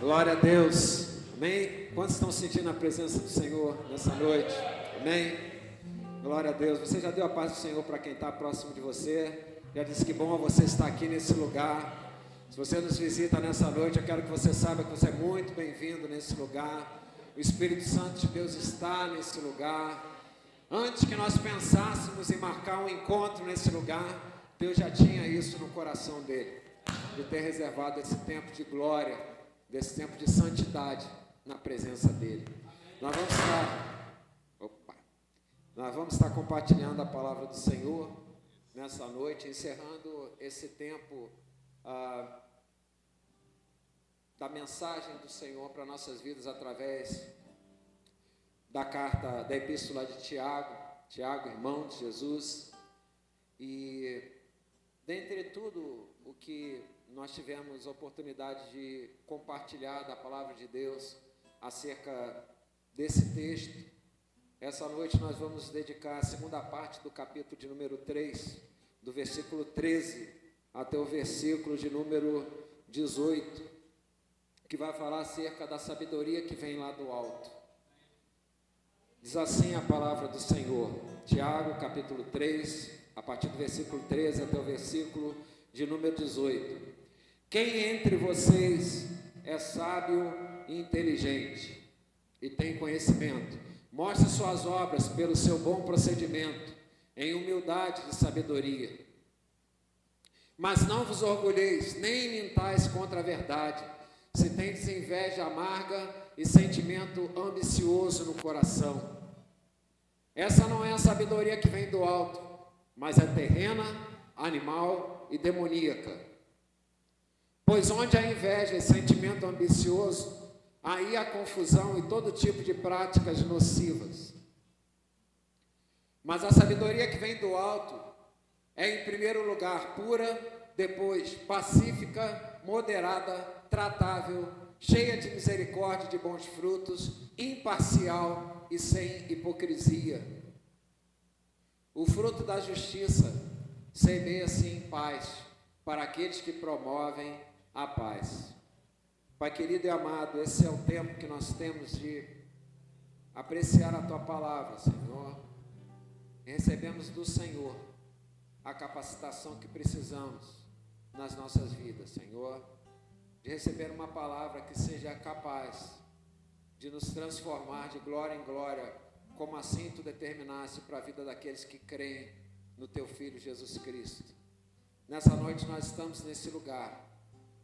Glória a Deus, amém? Quantos estão sentindo a presença do Senhor nessa noite? Amém? Glória a Deus. Você já deu a paz do Senhor para quem está próximo de você? Já disse que bom você estar aqui nesse lugar. Se você nos visita nessa noite, eu quero que você saiba que você é muito bem-vindo nesse lugar. O Espírito Santo de Deus está nesse lugar. Antes que nós pensássemos em marcar um encontro nesse lugar, Deus já tinha isso no coração dele, de ter reservado esse tempo de glória, desse tempo de santidade na presença dele. Nós vamos estar compartilhando a palavra do Senhor nessa noite, encerrando esse tempo da mensagem do Senhor para nossas vidas através da carta, da epístola de Tiago, irmão de Jesus. E dentre tudo o que nós tivemos oportunidade de compartilhar da palavra de Deus acerca desse texto, essa noite nós vamos dedicar a segunda parte do capítulo de número 3, do versículo 13 até o versículo de número 18, que vai falar acerca da sabedoria que vem lá do alto. Diz assim a palavra do Senhor, Tiago, capítulo 3, a partir do versículo 13 até o versículo de número 18. Quem entre vocês é sábio e inteligente e tem conhecimento? Mostre suas obras pelo seu bom procedimento, em humildade e sabedoria. Mas não vos orgulheis, nem mintais contra a verdade, se tendes inveja amarga e sentimento ambicioso no coração. Essa não é a sabedoria que vem do alto, mas é terrena, animal e demoníaca. Pois onde há inveja e sentimento ambicioso, aí há confusão e todo tipo de práticas nocivas. Mas a sabedoria que vem do alto é, em primeiro lugar, pura, depois pacífica, moderada, tratável, cheia de misericórdia e de bons frutos, imparcial e sem hipocrisia. O fruto da justiça semeia-se em paz para aqueles que promovem a paz. Pai querido e amado, esse é o tempo que nós temos de apreciar a Tua palavra, Senhor. E recebemos do Senhor a capacitação que precisamos nas nossas vidas, Senhor, de receber uma palavra que seja capaz de nos transformar de glória em glória, como assim Tu determinaste para a vida daqueles que creem no Teu Filho Jesus Cristo. Nessa noite nós estamos nesse lugar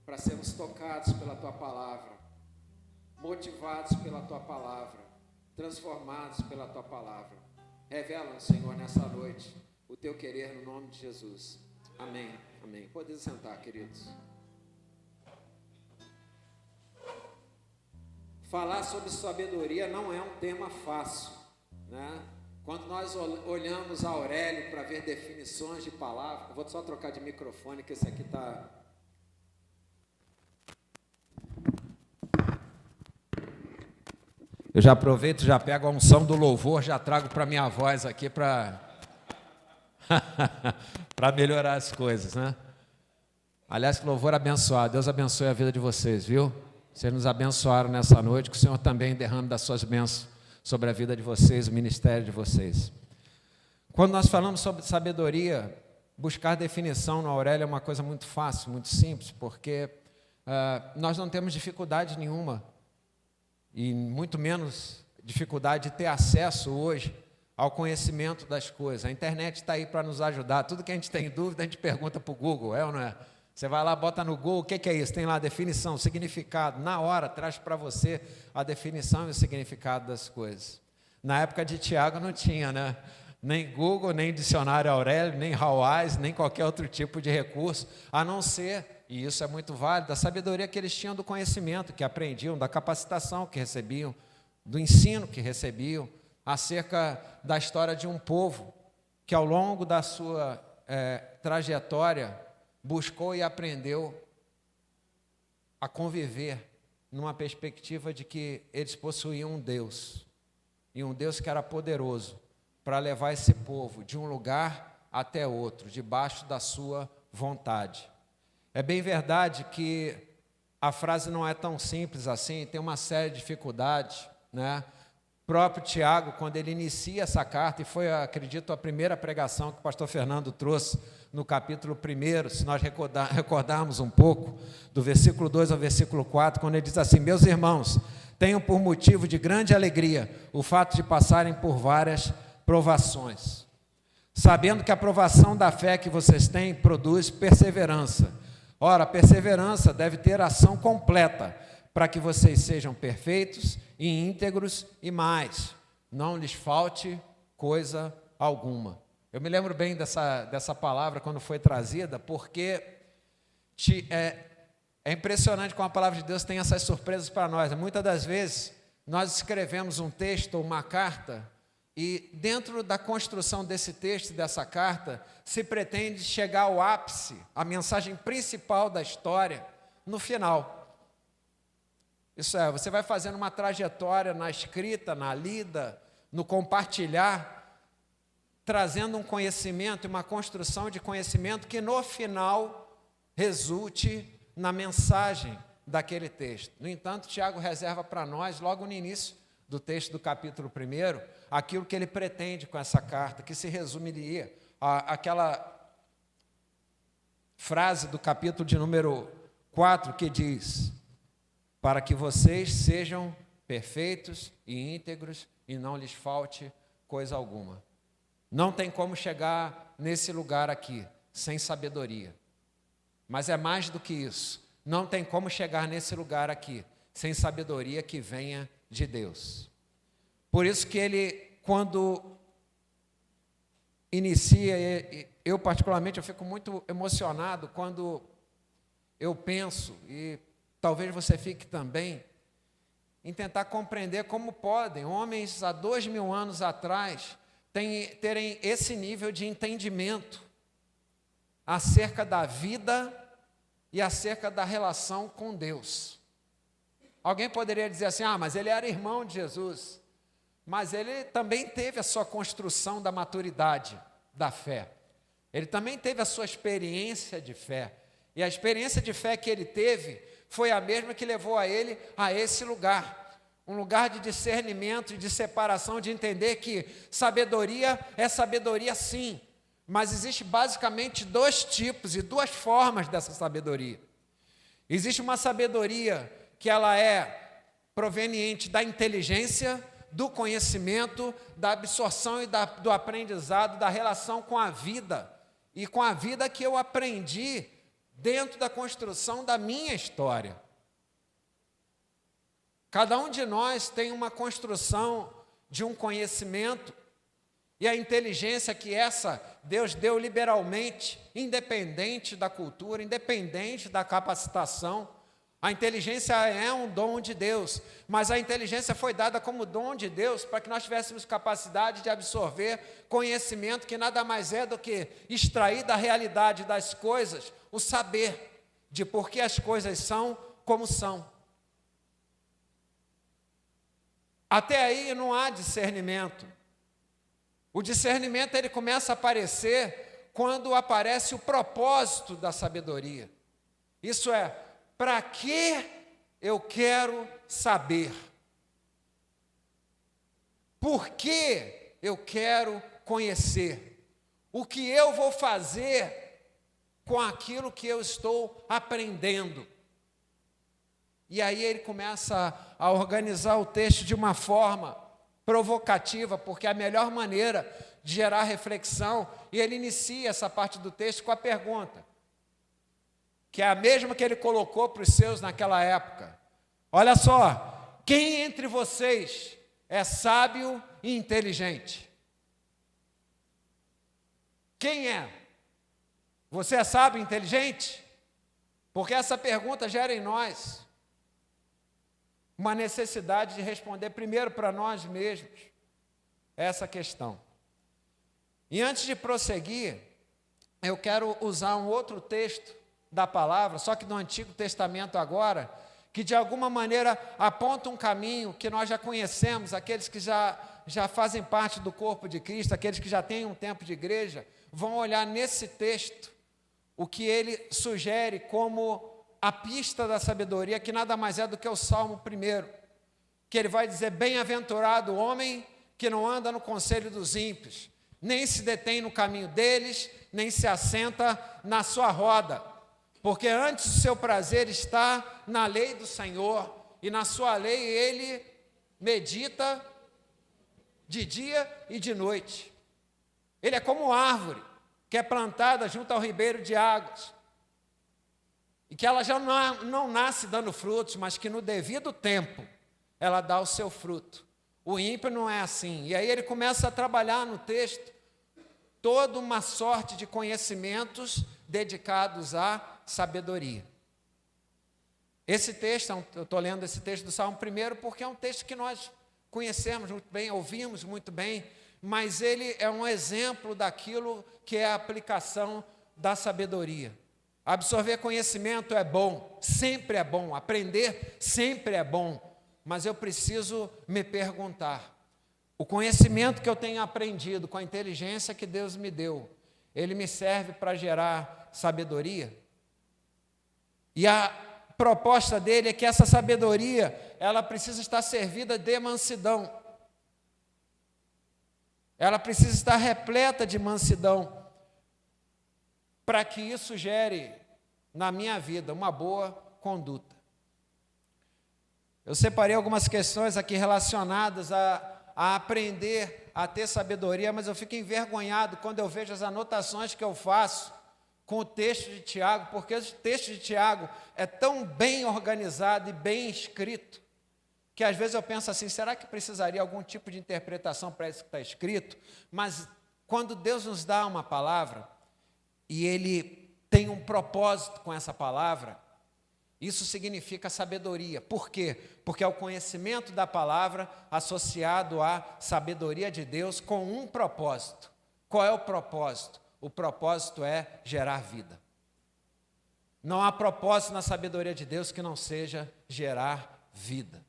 para sermos tocados pela Tua palavra, motivados pela Tua palavra, transformados pela Tua palavra. Revela-nos, Senhor, nessa noite o Teu querer no nome de Jesus. Amém, amém. Podem sentar, queridos. Falar sobre sabedoria não é um tema fácil, né? Quando nós olhamos a Aurélio para ver definições de palavras, vou só trocar de microfone, que esse aqui está... Eu já aproveito, já pego a unção do louvor, já trago para minha voz aqui para melhorar as coisas, né? Aliás, que louvor abençoado. Deus abençoe a vida de vocês, viu? Vocês nos abençoaram nessa noite, que o Senhor também derrame das suas bênçãos sobre a vida de vocês, o ministério de vocês. Quando nós falamos sobre sabedoria, buscar definição no Aurélio é uma coisa muito fácil, muito simples, porque nós não temos dificuldade nenhuma, e muito menos dificuldade de ter acesso hoje ao conhecimento das coisas. A internet está aí para nos ajudar. Tudo que a gente tem dúvida, a gente pergunta para o Google, é ou não é? Você vai lá, bota no Google, o que é isso? Tem lá a definição, significado. Na hora, traz para você a definição e o significado das coisas. Na época de Tiago não tinha, né? Nem Google, nem dicionário Aurélio, nem Hawais, nem qualquer outro tipo de recurso, a não ser, e isso é muito válido, a sabedoria que eles tinham do conhecimento, que aprendiam, da capacitação que recebiam, do ensino que recebiam, acerca da história de um povo que ao longo da sua trajetória buscou e aprendeu a conviver numa perspectiva de que eles possuíam um Deus, e um Deus que era poderoso para levar esse povo de um lugar até outro, debaixo da sua vontade. É bem verdade que a frase não é tão simples assim, tem uma série de dificuldades, né? O próprio Tiago, quando ele inicia essa carta, e foi, acredito, a primeira pregação que o pastor Fernando trouxe no capítulo 1, se nós recordarmos um pouco, do versículo 2 ao versículo 4, quando ele diz assim: meus irmãos, tenham por motivo de grande alegria o fato de passarem por várias provações, sabendo que a provação da fé que vocês têm produz perseverança. Ora, a perseverança deve ter ação completa, para que vocês sejam perfeitos e íntegros e mais, não lhes falte coisa alguma. Eu me lembro bem dessa palavra quando foi trazida, porque é impressionante como a palavra de Deus tem essas surpresas para nós. Muitas das vezes, nós escrevemos um texto ou uma carta, e dentro da construção desse texto, dessa carta, se pretende chegar ao ápice, a mensagem principal da história, no final. Isso é, você vai fazendo uma trajetória na escrita, na lida, no compartilhar, trazendo um conhecimento e uma construção de conhecimento que no final resulte na mensagem daquele texto. No entanto, Tiago reserva para nós, logo no início do texto do capítulo 1, aquilo que ele pretende com essa carta, que se resumiria àquela frase do capítulo de número 4, que diz: para que vocês sejam perfeitos e íntegros e não lhes falte coisa alguma. Não tem como chegar nesse lugar aqui sem sabedoria. Mas é mais do que isso. Não tem como chegar nesse lugar aqui sem sabedoria que venha de Deus. Por isso que ele, quando inicia, eu particularmente, eu fico muito emocionado quando eu penso, e talvez você fique também, em tentar compreender como podem homens há 2000 anos atrás terem esse nível de entendimento acerca da vida e acerca da relação com Deus. Alguém poderia dizer assim: mas ele era irmão de Jesus, mas ele também teve a sua construção da maturidade da fé, ele também teve a sua experiência de fé, e a experiência de fé que ele teve foi a mesma que levou a ele a esse lugar, um lugar de discernimento e de separação, de entender que sabedoria é sabedoria sim, mas existe basicamente 2 tipos e 2 formas dessa sabedoria. Existe uma sabedoria que ela é proveniente da inteligência, do conhecimento, da absorção e do aprendizado, da relação com a vida, e com a vida que eu aprendi dentro da construção da minha história. Cada um de nós tem uma construção de um conhecimento, e a inteligência que Deus deu liberalmente, independente da cultura, independente da capacitação. A inteligência é um dom de Deus, mas a inteligência foi dada como dom de Deus para que nós tivéssemos capacidade de absorver conhecimento, que nada mais é do que extrair da realidade das coisas o saber de por que as coisas são como são. Até aí não há discernimento. O discernimento ele começa a aparecer quando aparece o propósito da sabedoria. Isso é, para que eu quero saber? Por que eu quero conhecer? O que eu vou fazer com aquilo que eu estou aprendendo? E aí ele começa a organizar o texto de uma forma provocativa, porque é a melhor maneira de gerar reflexão, e ele inicia essa parte do texto com a pergunta, que é a mesma que ele colocou para os seus naquela época. Olha só, quem entre vocês é sábio e inteligente? Quem é? Você é sábio e inteligente? Porque essa pergunta gera em nós uma necessidade de responder primeiro para nós mesmos essa questão. E antes de prosseguir, eu quero usar um outro texto da palavra, só que do Antigo Testamento agora, que de alguma maneira aponta um caminho que nós já conhecemos, aqueles que já fazem parte do corpo de Cristo, aqueles que já têm um tempo de igreja, vão olhar nesse texto o que ele sugere como a pista da sabedoria, que nada mais é do que o Salmo 1, que ele vai dizer: bem-aventurado o homem que não anda no conselho dos ímpios, nem se detém no caminho deles, nem se assenta na sua roda, porque antes o seu prazer está na lei do Senhor, e na sua lei ele medita de dia e de noite. Ele é como árvore que é plantada junto ao ribeiro de águas, e que ela já não nasce dando frutos, mas que no devido tempo ela dá o seu fruto. O ímpio não é assim. E aí ele começa a trabalhar no texto toda uma sorte de conhecimentos dedicados à sabedoria. Esse texto, eu estou lendo esse texto do Salmo 1 porque é um texto que nós conhecemos muito bem, ouvimos muito bem, mas ele é um exemplo daquilo que é a aplicação da sabedoria. Absorver conhecimento é bom, sempre é bom, aprender sempre é bom, mas eu preciso me perguntar: o conhecimento que eu tenho aprendido com a inteligência que Deus me deu, ele me serve para gerar sabedoria? E a proposta dele é que essa sabedoria, ela precisa estar servida de mansidão. Ela precisa estar repleta de mansidão, para que isso gere na minha vida uma boa conduta. Eu separei algumas questões aqui relacionadas a aprender a ter sabedoria, mas eu fico envergonhado quando eu vejo as anotações que eu faço com o texto de Tiago, porque o texto de Tiago é tão bem organizado e bem escrito, que às vezes eu penso assim: será que precisaria algum tipo de interpretação para isso que está escrito? Mas quando Deus nos dá uma palavra, e Ele tem um propósito com essa palavra, isso significa sabedoria. Por quê? Porque é o conhecimento da palavra associado à sabedoria de Deus com um propósito. Qual é o propósito? O propósito é gerar vida. Não há propósito na sabedoria de Deus que não seja gerar vida.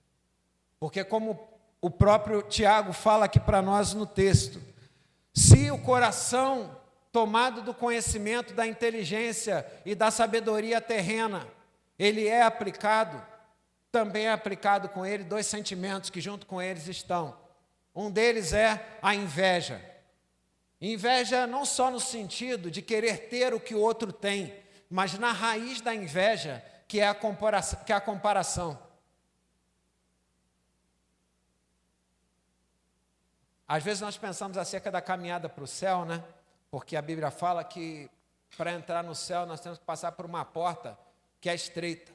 Porque, como o próprio Tiago fala aqui para nós no texto, se o coração tomado do conhecimento, da inteligência e da sabedoria terrena, ele é aplicado, também é aplicado com ele dois sentimentos que junto com eles estão. Um deles é a inveja. Inveja não só no sentido de querer ter o que o outro tem, mas na raiz da inveja, que é a comparação. Às vezes nós pensamos acerca da caminhada para o céu, né? Porque a Bíblia fala que para entrar no céu nós temos que passar por uma porta que é estreita.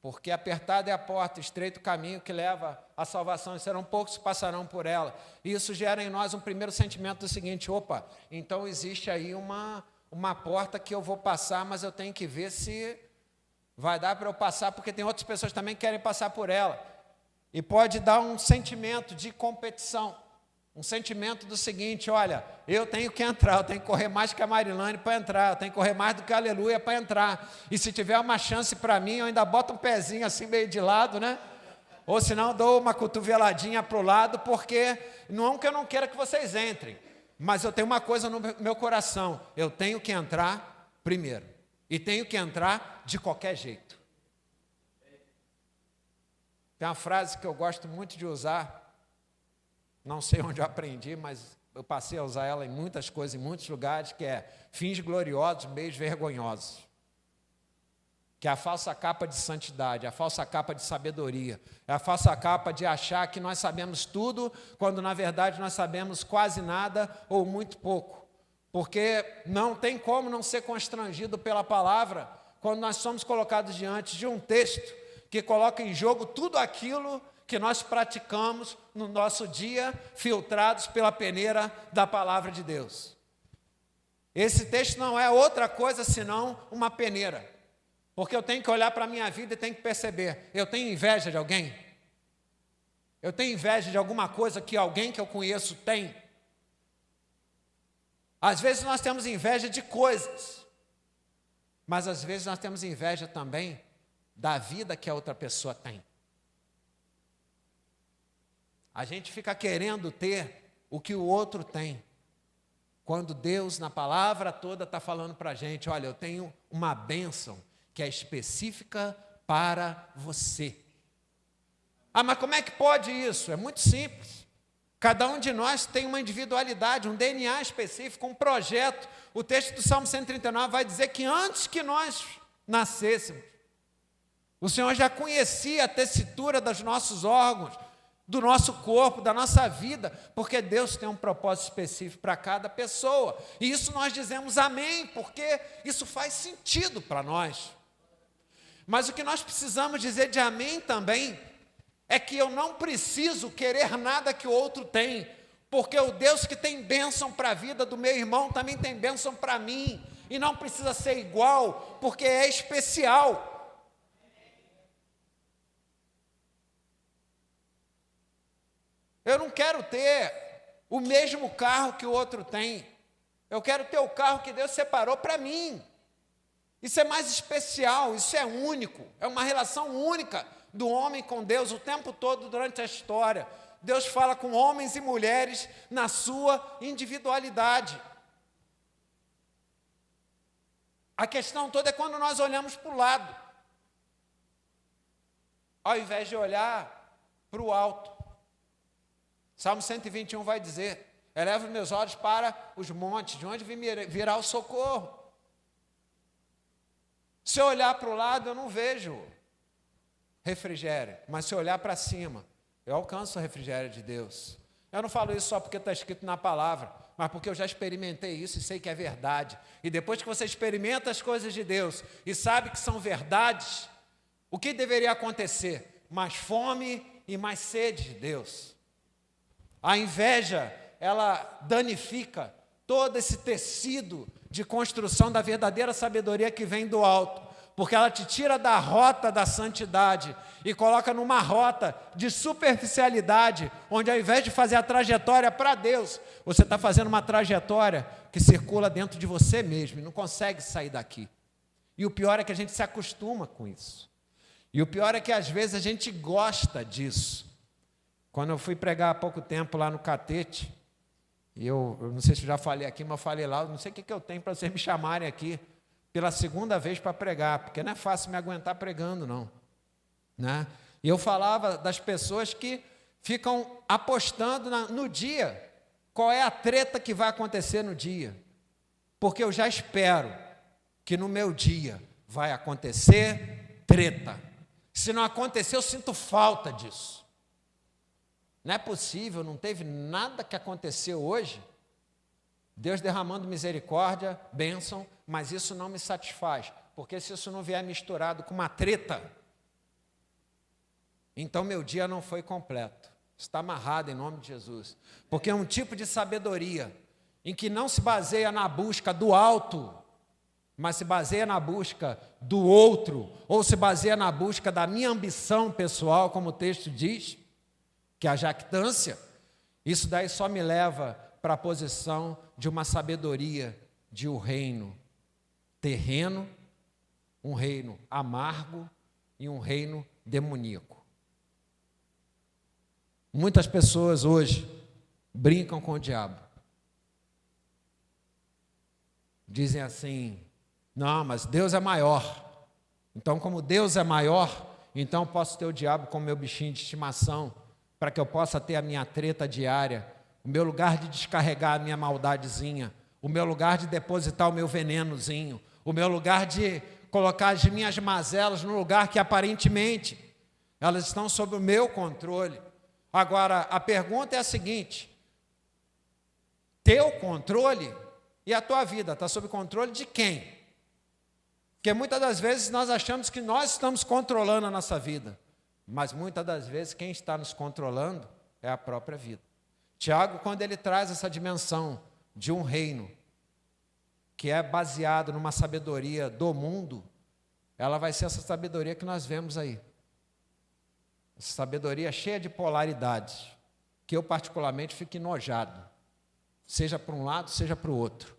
Porque apertada é a porta, estreito o caminho que leva à salvação, e serão poucos que passarão por ela. E isso gera em nós um primeiro sentimento do seguinte: opa, então existe aí uma porta que eu vou passar, mas eu tenho que ver se vai dar para eu passar, porque tem outras pessoas também que querem passar por ela. E pode dar um sentimento de competição, um sentimento do seguinte: olha, eu tenho que entrar, eu tenho que correr mais que a Marilane para entrar, eu tenho que correr mais do que a Aleluia para entrar, e se tiver uma chance para mim, eu ainda boto um pezinho assim meio de lado, né? Ou senão dou uma cotoveladinha para o lado, porque não é que eu não queira que vocês entrem, mas eu tenho uma coisa no meu coração: eu tenho que entrar primeiro, e tenho que entrar de qualquer jeito. Tem uma frase que eu gosto muito de usar, não sei onde eu aprendi, mas eu passei a usar ela em muitas coisas, em muitos lugares, que é: fins gloriosos, meios vergonhosos. Que é a falsa capa de santidade, a falsa capa de sabedoria, é a falsa capa de achar que nós sabemos tudo, quando na verdade nós sabemos quase nada ou muito pouco. Porque não tem como não ser constrangido pela palavra, quando nós somos colocados diante de um texto que coloca em jogo tudo aquilo que nós praticamos no nosso dia, filtrados pela peneira da palavra de Deus. Esse texto não é outra coisa senão uma peneira, porque eu tenho que olhar para a minha vida e tenho que perceber: eu tenho inveja de alguém? Eu tenho inveja de alguma coisa que alguém que eu conheço tem? Às vezes nós temos inveja de coisas, mas às vezes nós temos inveja também da vida que a outra pessoa tem. A gente fica querendo ter o que o outro tem. Quando Deus, na palavra toda, está falando para a gente, olha, eu tenho uma bênção que é específica para você. Ah, mas como é que pode isso? É muito simples. Cada um de nós tem uma individualidade, um DNA específico, um projeto. O texto do Salmo 139 vai dizer que antes que nós nascêssemos, o Senhor já conhecia a tessitura dos nossos órgãos, do nosso corpo, da nossa vida, porque Deus tem um propósito específico para cada pessoa. E isso nós dizemos amém, porque isso faz sentido para nós. Mas o que nós precisamos dizer de amém também é que eu não preciso querer nada que o outro tem, porque o Deus que tem bênção para a vida do meu irmão também tem bênção para mim, e não precisa ser igual, porque é especial. Eu não quero ter o mesmo carro que o outro tem, eu quero ter o carro que Deus separou para mim. Isso é mais especial, isso é único, é uma relação única do homem com Deus o tempo todo durante a história. Deus fala com homens e mulheres na sua individualidade. A questão toda é quando nós olhamos para o lado, ao invés de olhar para o alto. Salmo 121 vai dizer, elevo meus olhos para os montes, de onde virá o socorro. Se eu olhar para o lado, eu não vejo refrigério, mas se eu olhar para cima, eu alcanço o refrigério de Deus. Eu não falo isso só porque está escrito na palavra, mas porque eu já experimentei isso e sei que é verdade. E depois que você experimenta as coisas de Deus e sabe que são verdades, o que deveria acontecer? Mais fome e mais sede de Deus. A inveja, ela danifica todo esse tecido de construção da verdadeira sabedoria que vem do alto, porque ela te tira da rota da santidade e coloca numa rota de superficialidade, onde ao invés de fazer a trajetória para Deus, você está fazendo uma trajetória que circula dentro de você mesmo e não consegue sair daqui. E o pior é que a gente se acostuma com isso. E o pior é que às vezes a gente gosta disso. Quando eu fui pregar há pouco tempo lá no Catete, eu não sei se eu já falei aqui, mas eu falei lá, não sei o que eu tenho para vocês me chamarem aqui pela segunda vez para pregar, porque não é fácil me aguentar pregando, não. Né? E eu falava das pessoas que ficam apostando no dia, qual é a treta que vai acontecer no dia, porque eu já espero que no meu dia vai acontecer treta. Se não acontecer, eu sinto falta disso. Não é possível, não teve nada que aconteceu hoje. Deus derramando misericórdia, bênção, mas isso não me satisfaz, porque se isso não vier misturado com uma treta, então meu dia não foi completo. Está amarrado em nome de Jesus, porque é um tipo de sabedoria em que não se baseia na busca do alto, mas se baseia na busca do outro, ou se baseia na busca da minha ambição pessoal, como o texto diz, que é a jactância. Isso daí só me leva para a posição de uma sabedoria de um reino terreno, um reino amargo e um reino demoníaco. Muitas pessoas hoje brincam com o diabo. Dizem assim, não, mas Deus é maior. Então, como Deus é maior, então posso ter o diabo como meu bichinho de estimação, para que eu possa ter a minha treta diária, o meu lugar de descarregar a minha maldadezinha, o meu lugar de depositar o meu venenozinho, o meu lugar de colocar as minhas mazelas no lugar que aparentemente elas estão sob o meu controle. Agora, a pergunta é a seguinte, teu controle e a tua vida está sob controle de quem? Porque muitas das vezes nós achamos que nós estamos controlando a nossa vida, mas muitas das vezes quem está nos controlando é a própria vida. Tiago, quando ele traz essa dimensão de um reino que é baseado numa sabedoria do mundo, ela vai ser essa sabedoria que nós vemos aí. Essa sabedoria cheia de polaridades, que eu particularmente fico enojado, seja para um lado, seja para o outro,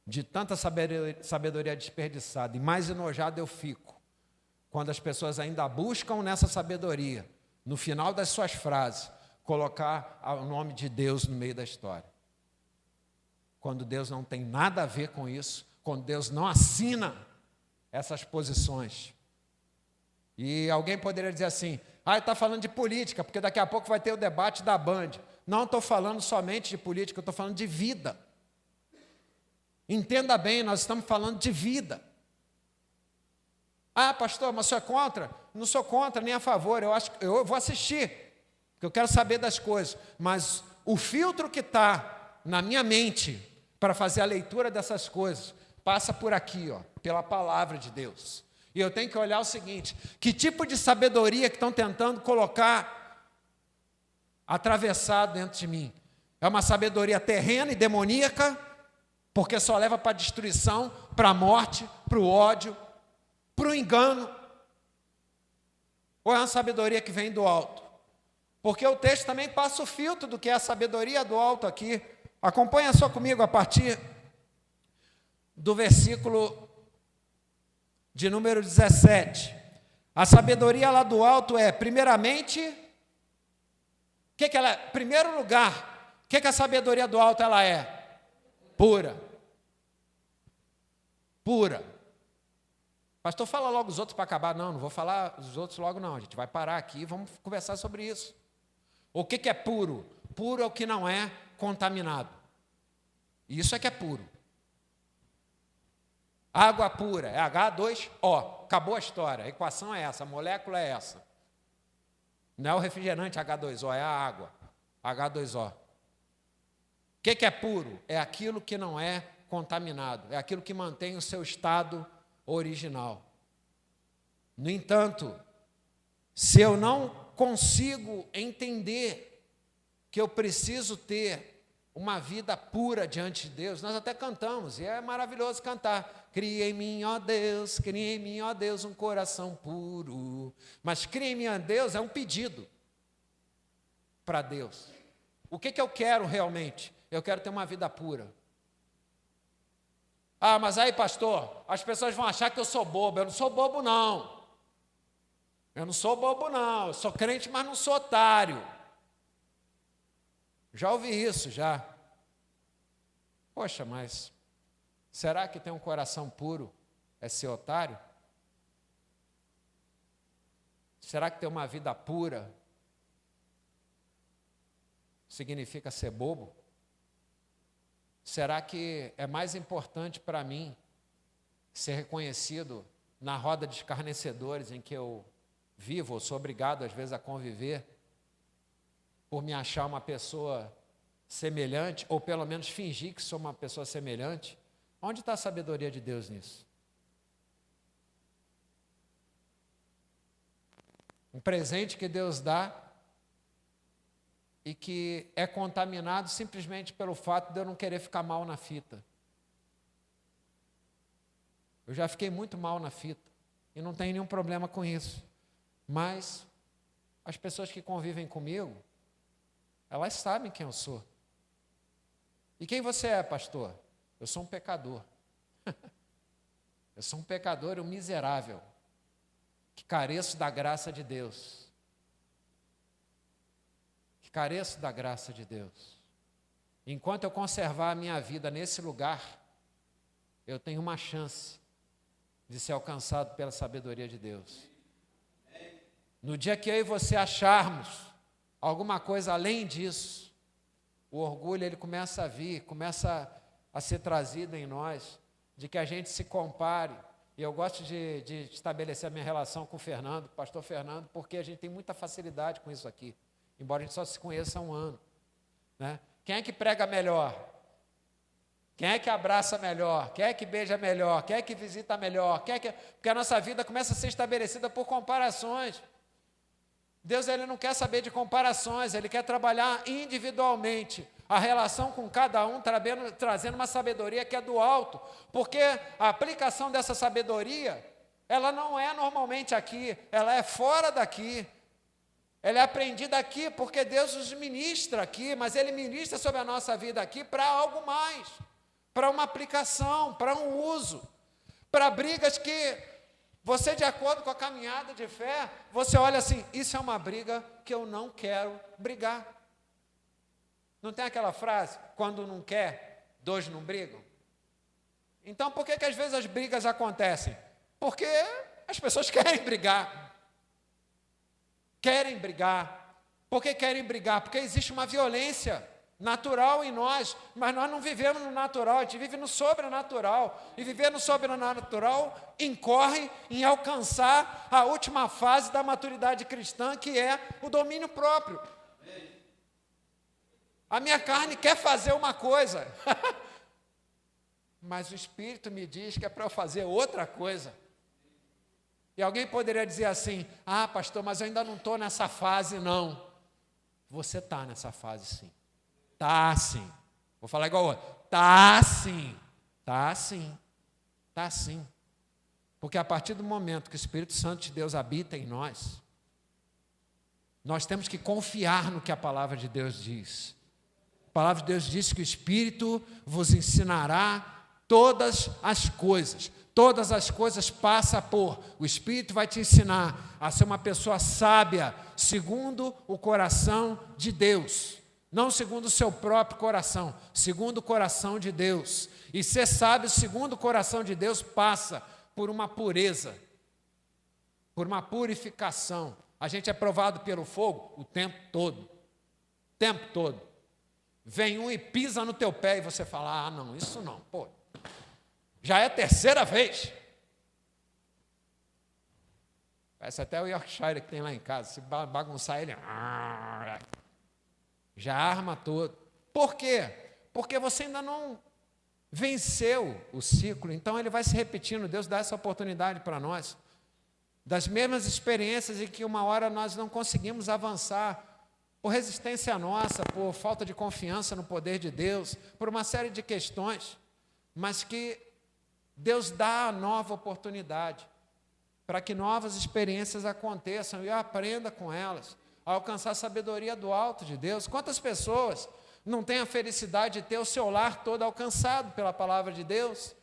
de tanta sabedoria desperdiçada, e mais enojado eu fico quando as pessoas ainda buscam nessa sabedoria, no final das suas frases, colocar o nome de Deus no meio da história. quando Deus não tem nada a ver com isso, quando Deus não assina essas posições. E alguém poderia dizer assim, está falando de política, porque daqui a pouco vai ter o debate da Band. Não estou falando somente de política, eu estou falando de vida. Entenda bem, nós estamos falando de vida. Pastor, mas o senhor é contra? Não sou contra, nem a favor, eu vou assistir, porque eu quero saber das coisas. Mas o filtro que está na minha mente para fazer a leitura dessas coisas passa por aqui, pela palavra de Deus. E eu tenho que olhar o seguinte, que tipo de sabedoria que estão tentando colocar atravessado dentro de mim? É uma sabedoria terrena e demoníaca, porque só leva para a destruição, para a morte, para o ódio, para o engano. Ou é uma sabedoria que vem do alto? Porque o texto também passa o filtro do que é a sabedoria do alto aqui. Acompanha só comigo a partir do versículo de número 17. A sabedoria lá do alto é, primeiramente, que ela é? Primeiro lugar, o que a sabedoria do alto ela é? Pura. Pura. Pastor, fala logo os outros para acabar. Não vou falar os outros logo não. A gente vai parar aqui e vamos conversar sobre isso. O que é puro? Puro é o que não é contaminado. Isso é que é puro. Água pura é H2O. Acabou a história. A equação é essa, a molécula é essa. Não é o refrigerante H2O, é a água. H2O. O que é puro? É aquilo que não é contaminado. É aquilo que mantém o seu estado original. No entanto, se eu não consigo entender que eu preciso ter uma vida pura diante de Deus, nós até cantamos, e é maravilhoso cantar. Cria em mim, ó Deus, cria em mim, ó Deus, um coração puro. Mas cria em mim, ó Deus, é um pedido para Deus. O que eu quero realmente? Eu quero ter uma vida pura. Mas aí, pastor, as pessoas vão achar que eu sou bobo. Eu não sou bobo, não. Eu não sou bobo, não. Eu sou crente, mas não sou otário. Já ouvi isso, já. Poxa, mas será que ter um coração puro é ser otário? Será que ter uma vida pura significa ser bobo? Será que é mais importante para mim ser reconhecido na roda de escarnecedores em que eu vivo, ou sou obrigado às vezes a conviver, por me achar uma pessoa semelhante, ou pelo menos fingir que sou uma pessoa semelhante? Onde está a sabedoria de Deus nisso? Um presente que Deus dá e que é contaminado simplesmente pelo fato de eu não querer ficar mal na fita. Eu já fiquei muito mal na fita e não tenho nenhum problema com isso. Mas as pessoas que convivem comigo, elas sabem quem eu sou. E quem você é, pastor? Eu sou um pecador. Eu sou um pecador, um miserável, que careço da graça de Deus. Careço da graça de Deus. Enquanto eu conservar a minha vida nesse lugar, eu tenho uma chance de ser alcançado pela sabedoria de Deus. No dia que eu e você acharmos alguma coisa além disso, o orgulho ele começa a vir, começa a ser trazido em nós, de que a gente se compare. E eu gosto de estabelecer a minha relação com o Fernando, o pastor Fernando, porque a gente tem muita facilidade com isso aqui. Embora a gente só se conheça há um ano. Né? Quem é que prega melhor? Quem é que abraça melhor? Quem é que beija melhor? Quem é que visita melhor? Porque a nossa vida começa a ser estabelecida por comparações. Deus ele não quer saber de comparações, Ele quer trabalhar individualmente a relação com cada um, trazendo uma sabedoria que é do alto, porque a aplicação dessa sabedoria, ela não é normalmente aqui, ela é fora daqui. Ela é aprendida aqui porque Deus nos ministra aqui, mas Ele ministra sobre a nossa vida aqui para algo mais, para uma aplicação, para um uso, para brigas que você, de acordo com a caminhada de fé, você olha assim, isso é uma briga que eu não quero brigar. Não tem aquela frase, quando não quer, Dois não brigam? Então, por que às vezes as brigas acontecem? Porque as pessoas querem brigar. Querem brigar. Por que querem brigar? Porque existe uma violência natural em nós, mas nós não vivemos no natural, a gente vive no sobrenatural. E viver no sobrenatural incorre em alcançar a última fase da maturidade cristã, que é o domínio próprio. A minha carne quer fazer uma coisa, mas o Espírito me diz que é para eu fazer outra coisa. E alguém poderia dizer assim: ah, pastor, mas eu ainda não estou nessa fase, não. Você está nessa fase, sim. Está sim. Vou falar igual o outro. Está sim. Está sim. Está sim. Porque a partir do momento que o Espírito Santo de Deus habita em nós, nós temos que confiar no que a palavra de Deus diz. A palavra de Deus diz que o Espírito vos ensinará todas as coisas. Todas as coisas passa por. O Espírito vai te ensinar a ser uma pessoa sábia, segundo o coração de Deus. Não segundo o seu próprio coração, segundo o coração de Deus. E ser sábio segundo o coração de Deus passa por uma pureza, por uma purificação. A gente é provado pelo fogo o tempo todo. O tempo todo. Vem um e pisa no teu pé e você fala: ah, não, isso não, pô. Já é a terceira vez. Parece até o Yorkshire que tem lá em casa. Se bagunçar ele, já arma todo. Por quê? Porque você ainda não venceu o ciclo. Então ele vai se repetindo. Deus dá essa oportunidade para nós. Das mesmas experiências em que uma hora nós não conseguimos avançar, por resistência nossa, por falta de confiança no poder de Deus, por uma série de questões, mas que Deus dá a nova oportunidade para que novas experiências aconteçam e eu aprenda com elas, a alcançar a sabedoria do alto de Deus. Quantas pessoas não têm a felicidade de ter o seu lar todo alcançado pela palavra de Deus?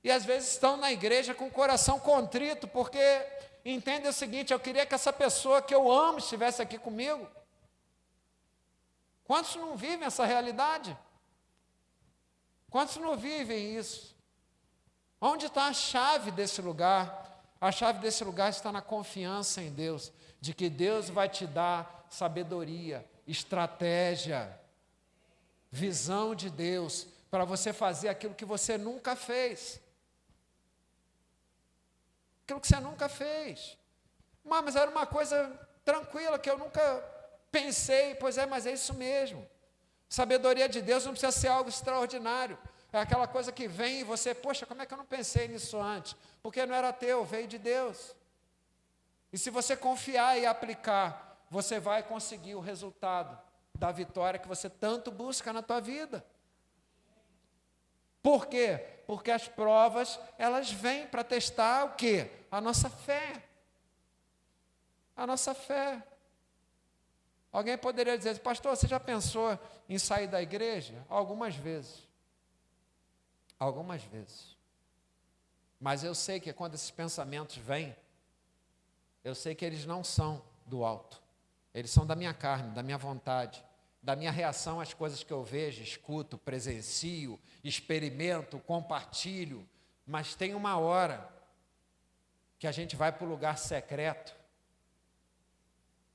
E às vezes estão na igreja com o coração contrito, porque entendem o seguinte: eu queria que essa pessoa que eu amo estivesse aqui comigo. Quantos não vivem essa realidade? Quantos não vivem isso? Onde está a chave desse lugar? A chave desse lugar está na confiança em Deus, de que Deus vai te dar sabedoria, estratégia, visão de Deus, para você fazer aquilo que você nunca fez. Aquilo que você nunca fez. Mas era uma coisa tranquila, que eu nunca pensei. Pois é, mas é isso mesmo. Sabedoria de Deus não precisa ser algo extraordinário. É aquela coisa que vem e você, poxa, como é que eu não pensei nisso antes? Porque não era teu, veio de Deus. E se você confiar e aplicar, você vai conseguir o resultado da vitória que você tanto busca na tua vida. Por quê? Porque as provas, elas vêm para testar o quê? A nossa fé. A nossa fé. Alguém poderia dizer: pastor, você já pensou em sair da igreja? Algumas vezes. Algumas vezes. Mas eu sei que quando esses pensamentos vêm, eu sei que eles não são do alto. Eles são da minha carne, da minha vontade, da minha reação às coisas que eu vejo, escuto, presencio, experimento, compartilho. Mas tem uma hora que a gente vai para o lugar secreto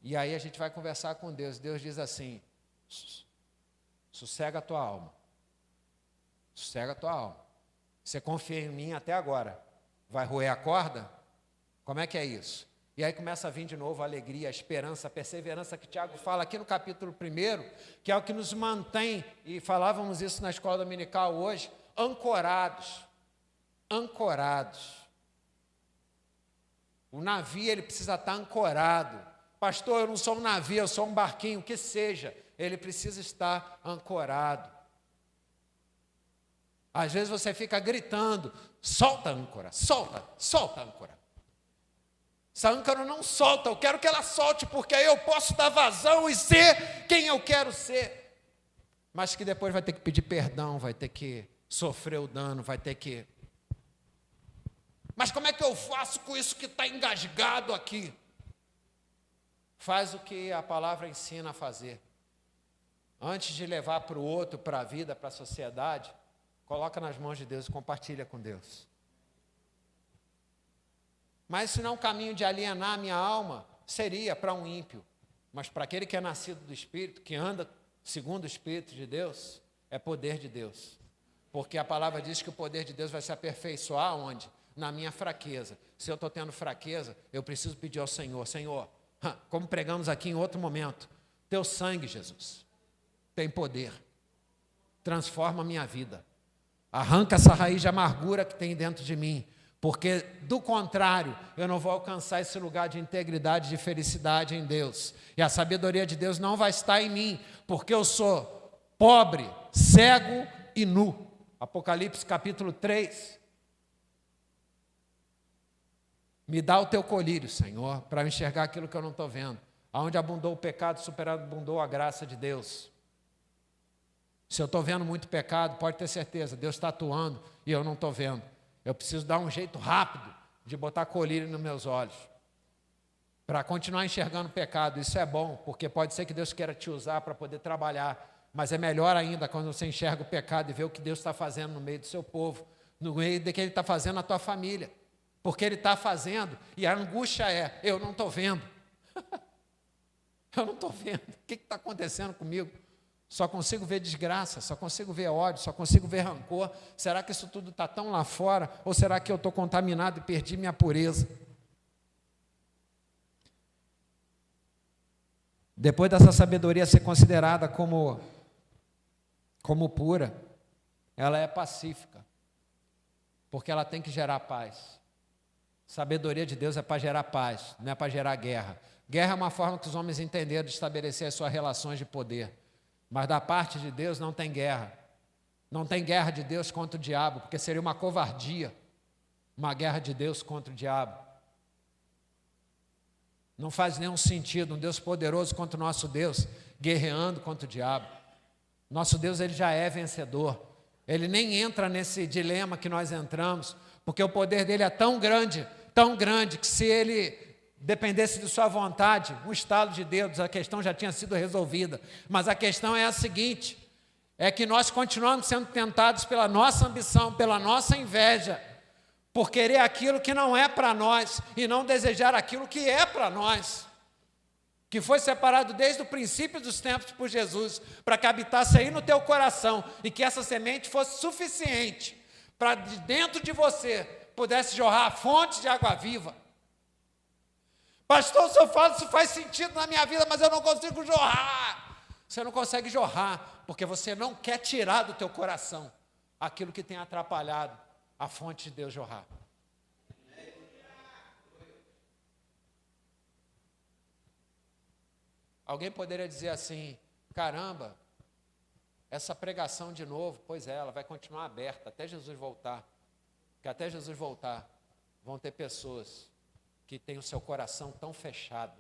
e aí a gente vai conversar com Deus. Deus diz assim: sossega a tua alma. Sossega a tua alma. Você confia em mim até agora. Vai roer a corda? Como é que é isso? E aí começa a vir de novo a alegria, a esperança, a perseverança que Tiago fala aqui no capítulo 1, que é o que nos mantém, e falávamos isso na escola dominical hoje, ancorados. Ancorados. O navio, ele precisa estar ancorado. Pastor, eu não sou um navio, eu sou um barquinho, que seja. Ele precisa estar ancorado. Às vezes você fica gritando: solta a âncora, solta a âncora. Essa âncora não solta, eu quero que ela solte, porque aí eu posso dar vazão e ser quem eu quero ser. Mas que depois vai ter que pedir perdão, vai ter que sofrer o dano, vai ter que... Mas como é que eu faço com isso que está engasgado aqui? Faz o que a palavra ensina a fazer. antes de levar para o outro, para a vida, para a sociedade, coloca nas mãos de Deus e compartilha com Deus. Mas se não, o caminho de alienar a minha alma seria para um ímpio. Mas para aquele que é nascido do Espírito, que anda segundo o Espírito de Deus, é poder de Deus. Porque a palavra diz que o poder de Deus vai se aperfeiçoar onde? Na minha fraqueza. Se eu estou tendo fraqueza, eu preciso pedir ao Senhor, Senhor, como pregamos aqui em outro momento, teu sangue, Jesus, tem poder. Transforma a minha vida. Arranca essa raiz de amargura que tem dentro de mim. Porque, do contrário, eu não vou alcançar esse lugar de integridade, de felicidade em Deus. E a sabedoria de Deus não vai estar em mim, porque eu sou pobre, cego e nu. Apocalipse capítulo 3. Me dá o teu colírio, Senhor, para enxergar aquilo que eu não estou vendo. Aonde abundou o pecado, superabundou a graça de Deus. Se eu estou vendo muito pecado, pode ter certeza, Deus está atuando e eu não estou vendo. Eu preciso dar um jeito rápido de botar colírio nos meus olhos, para continuar enxergando o pecado. Isso é bom, porque pode ser que Deus queira te usar para poder trabalhar, mas é melhor ainda quando você enxerga o pecado e vê o que Deus está fazendo no meio do seu povo, no meio do que Ele está fazendo na tua família, porque Ele está fazendo, e a angústia é, eu não estou vendo, eu não estou vendo, o que está acontecendo comigo? Só consigo ver desgraça, só consigo ver ódio, só consigo ver rancor. Será que isso tudo está tão lá fora? Ou será que eu estou contaminado e perdi minha pureza? Depois dessa sabedoria ser considerada como pura, ela é pacífica, porque ela tem que gerar paz. Sabedoria de Deus é para gerar paz, não é para gerar guerra. Guerra é uma forma que os homens entenderam de estabelecer as suas relações de poder. Mas da parte de Deus não tem guerra. Não tem guerra de Deus contra o diabo, porque seria uma covardia, uma guerra de Deus contra o diabo. Não faz nenhum sentido um Deus poderoso contra o nosso Deus, guerreando contra o diabo. Nosso Deus, Ele já é vencedor. Ele nem entra nesse dilema que nós entramos, porque o poder dele é tão grande, que se Ele dependesse de sua vontade, um estalo de dedos, a questão já tinha sido resolvida. Mas a questão é a seguinte, é que nós continuamos sendo tentados pela nossa ambição, pela nossa inveja, por querer aquilo que não é para nós e não desejar aquilo que é para nós, que foi separado desde o princípio dos tempos por Jesus, para que habitasse aí no teu coração e que essa semente fosse suficiente para de dentro de você pudesse jorrar a fonte de água viva. Pastor, o senhor fala, isso faz sentido na minha vida, mas eu não consigo jorrar. Você não consegue jorrar, porque você não quer tirar do teu coração aquilo que tem atrapalhado a fonte de Deus jorrar. Alguém poderia dizer assim, caramba, essa pregação de novo, pois é, ela vai continuar aberta até Jesus voltar. Porque até Jesus voltar, vão ter pessoas que tem o seu coração tão fechado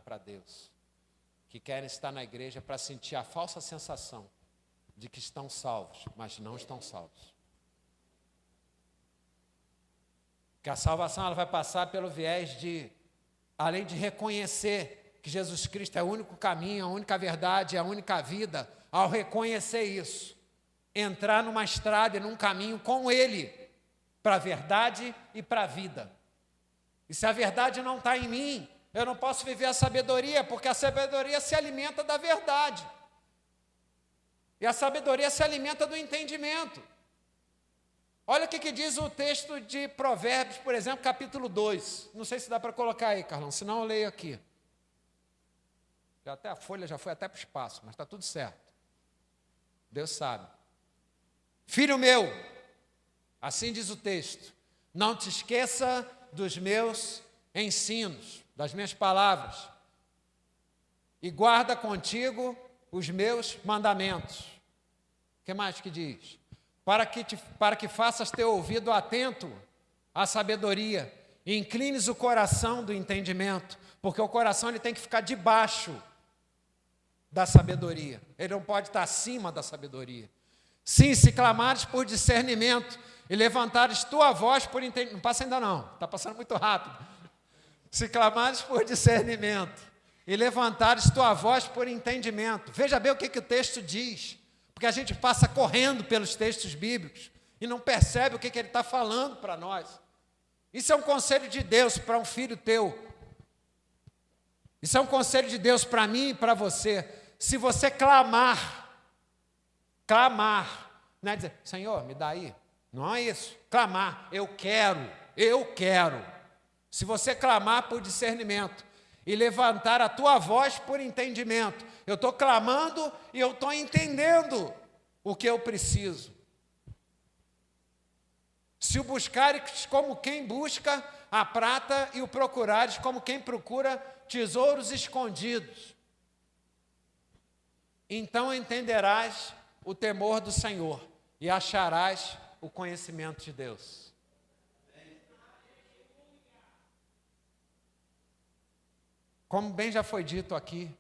para Deus, que querem estar na igreja para sentir a falsa sensação de que estão salvos, mas não estão salvos. Que a salvação ela vai passar pelo viés de, além de reconhecer que Jesus Cristo é o único caminho, a única verdade, a única vida, ao reconhecer isso, entrar numa estrada e num caminho com Ele, para a verdade e para a vida. E se a verdade não está em mim, eu não posso viver a sabedoria, porque a sabedoria se alimenta da verdade. E a sabedoria se alimenta do entendimento. Olha o que diz o texto de Provérbios, por exemplo, capítulo 2. Não sei se dá para colocar aí, Carlão, senão eu leio aqui. Já até a folha já foi até para o espaço, mas está tudo certo. Deus sabe. Filho meu, assim diz o texto, não te esqueça dos meus ensinos, das minhas palavras, e guarda contigo os meus mandamentos. O que mais que diz? Para que faças teu ouvido atento à sabedoria, e inclines o coração do entendimento, porque o coração ele tem que ficar debaixo da sabedoria, ele não pode estar acima da sabedoria. Sim, se clamares por discernimento, e levantares tua voz por entendimento. Não passa ainda não, está passando muito rápido. Se clamares por discernimento e levantares tua voz por entendimento. Veja bem o que o texto diz, porque a gente passa correndo pelos textos bíblicos e não percebe o que ele está falando para nós. Isso é um conselho de Deus para um filho teu. Isso é um conselho de Deus para mim e para você. Se você clamar, não é dizer, Senhor, me dá aí. Não é isso. Clamar, eu quero. Se você clamar por discernimento e levantar a tua voz por entendimento, eu estou clamando e eu estou entendendo o que eu preciso. Se o buscares como quem busca a prata e o procurares como quem procura tesouros escondidos, então entenderás o temor do Senhor e acharás o conhecimento de Deus. Como bem já foi dito aqui,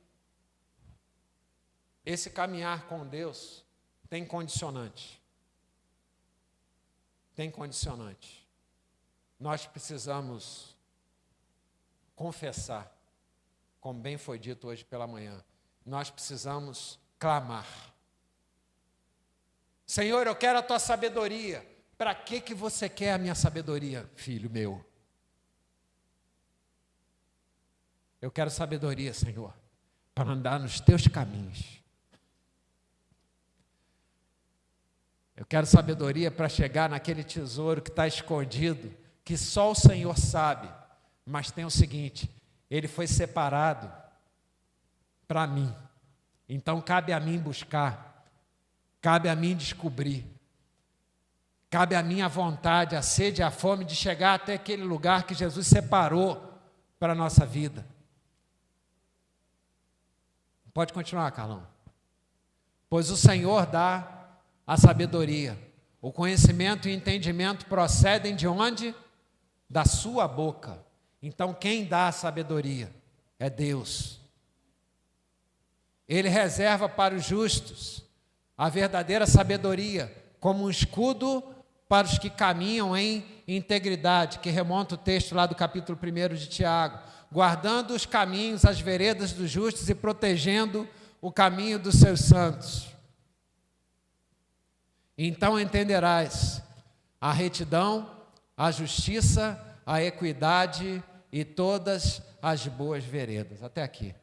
esse caminhar com Deus tem condicionante. Tem condicionante. Nós precisamos confessar, como bem foi dito hoje pela manhã, nós precisamos clamar. Senhor, eu quero a tua sabedoria. Para que você quer a minha sabedoria, filho meu? Eu quero sabedoria, Senhor, para andar nos teus caminhos. Eu quero sabedoria para chegar naquele tesouro que está escondido, que só o Senhor sabe. Mas tem o seguinte, ele foi separado para mim. Então cabe a mim buscar, cabe a mim descobrir, cabe a mim a vontade, a sede, a fome de chegar até aquele lugar que Jesus separou para a nossa vida. Pode continuar, Carlão. Pois o Senhor dá a sabedoria. O conhecimento e o entendimento procedem de onde? Da sua boca. Então, quem dá a sabedoria é Deus. Ele reserva para os justos a verdadeira sabedoria, como um escudo para os que caminham em integridade, que remonta o texto lá do capítulo 1 de Tiago, guardando os caminhos, as veredas dos justos e protegendo o caminho dos seus santos. Então entenderás a retidão, a justiça, a equidade e todas as boas veredas. Até aqui.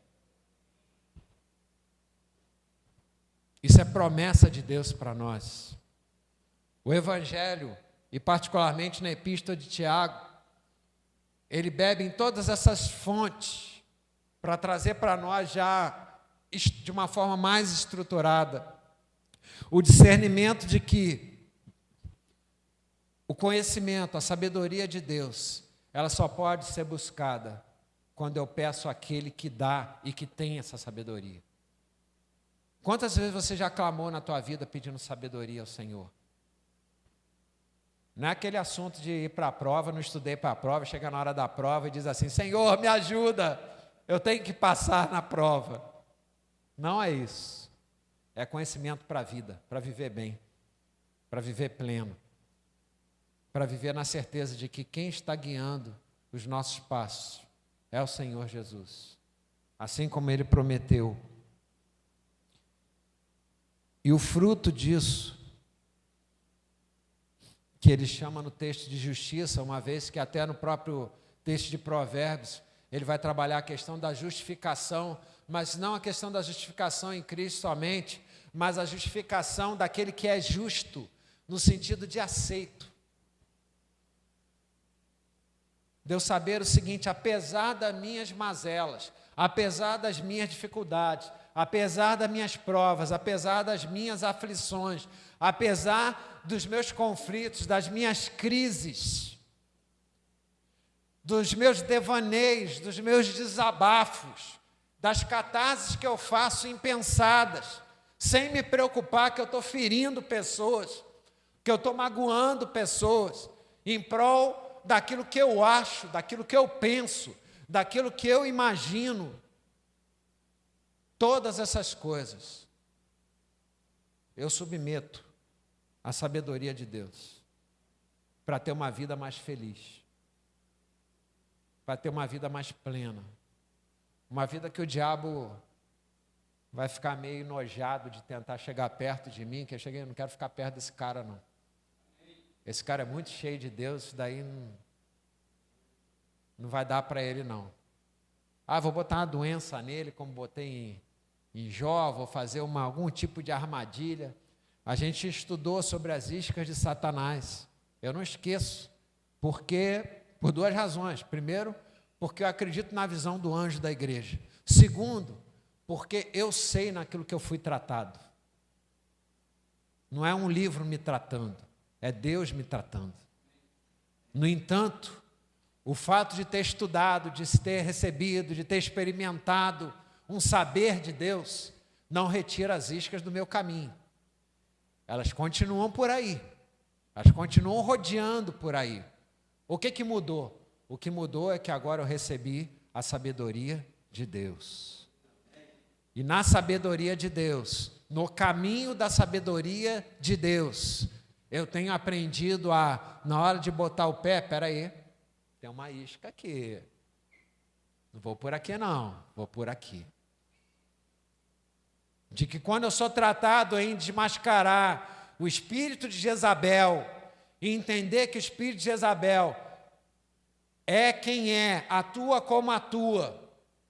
Isso é promessa de Deus para nós. O Evangelho, e particularmente na Epístola de Tiago, ele bebe em todas essas fontes para trazer para nós já de uma forma mais estruturada o discernimento de que o conhecimento, a sabedoria de Deus, ela só pode ser buscada quando eu peço àquele que dá e que tem essa sabedoria. Quantas vezes você já clamou na tua vida pedindo sabedoria ao Senhor? Não é aquele assunto de ir para a prova, não estudei para a prova, chega na hora da prova e diz assim, Senhor, me ajuda, eu tenho que passar na prova. Não é isso. É conhecimento para a vida, para viver bem, para viver pleno, para viver na certeza de que quem está guiando os nossos passos é o Senhor Jesus, assim como Ele prometeu. E o fruto disso, que ele chama no texto de justiça, uma vez que até no próprio texto de Provérbios, ele vai trabalhar a questão da justificação, mas não a questão da justificação em Cristo somente, mas a justificação daquele que é justo, no sentido de aceito. Deus saber o seguinte, apesar das minhas mazelas, apesar das minhas dificuldades, apesar das minhas provas, apesar das minhas aflições, apesar dos meus conflitos, das minhas crises, dos meus devaneios, dos meus desabafos, das catarses que eu faço impensadas, sem me preocupar que eu estou ferindo pessoas, que eu estou magoando pessoas, em prol daquilo que eu acho, daquilo que eu penso, daquilo que eu imagino. Todas essas coisas eu submeto à sabedoria de Deus para ter uma vida mais feliz, para ter uma vida mais plena, Uma vida que o diabo vai ficar meio enojado de tentar chegar perto de mim, que eu não quero ficar perto desse cara, não. Esse cara é muito cheio de Deus, isso daí não vai dar para ele, não. Vou botar uma doença nele, como botei em Jó, vou fazer algum tipo de armadilha. A gente estudou sobre as iscas de Satanás. Eu não esqueço, por duas razões. Primeiro, porque eu acredito na visão do anjo da igreja. Segundo, porque eu sei naquilo que eu fui tratado. Não é um livro me tratando, é Deus me tratando. No entanto, o fato de ter estudado, de ter recebido, de ter experimentado um saber de Deus, não retira as iscas do meu caminho. Elas continuam por aí, elas continuam rodeando por aí. O que mudou? O que mudou é que agora eu recebi a sabedoria de Deus. E na sabedoria de Deus, no caminho da sabedoria de Deus, eu tenho aprendido na hora de botar o pé, peraí, tem uma isca aqui. Não vou por aqui não, vou por aqui. De que quando eu sou tratado em desmascarar o espírito de Jezabel e entender que o espírito de Jezabel é quem é, atua como atua,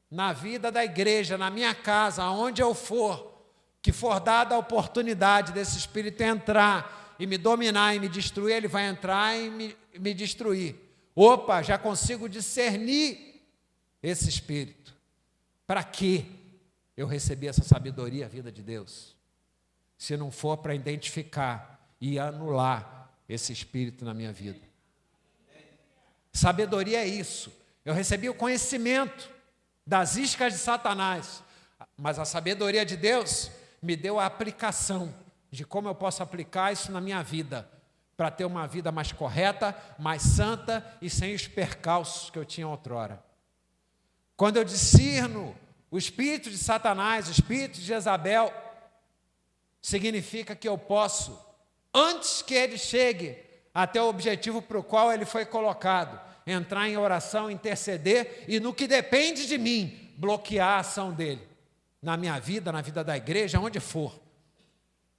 na vida da igreja, na minha casa, aonde eu for, que for dada a oportunidade desse espírito entrar e me dominar e me destruir, ele vai entrar e me destruir. Opa, já consigo discernir esse espírito. Para quê eu recebi essa sabedoria, a vida de Deus? Se não for para identificar e anular esse espírito na minha vida. Sabedoria é isso. Eu recebi o conhecimento das iscas de Satanás, mas a sabedoria de Deus me deu a aplicação de como eu posso aplicar isso na minha vida, para ter uma vida mais correta, mais santa e sem os percalços que eu tinha outrora. Quando eu discerno o espírito de Satanás, o espírito de Jezabel, significa que eu posso, antes que ele chegue até o objetivo para o qual ele foi colocado, entrar em oração, interceder e, no que depende de mim, bloquear a ação dele, na minha vida, na vida da igreja, onde for.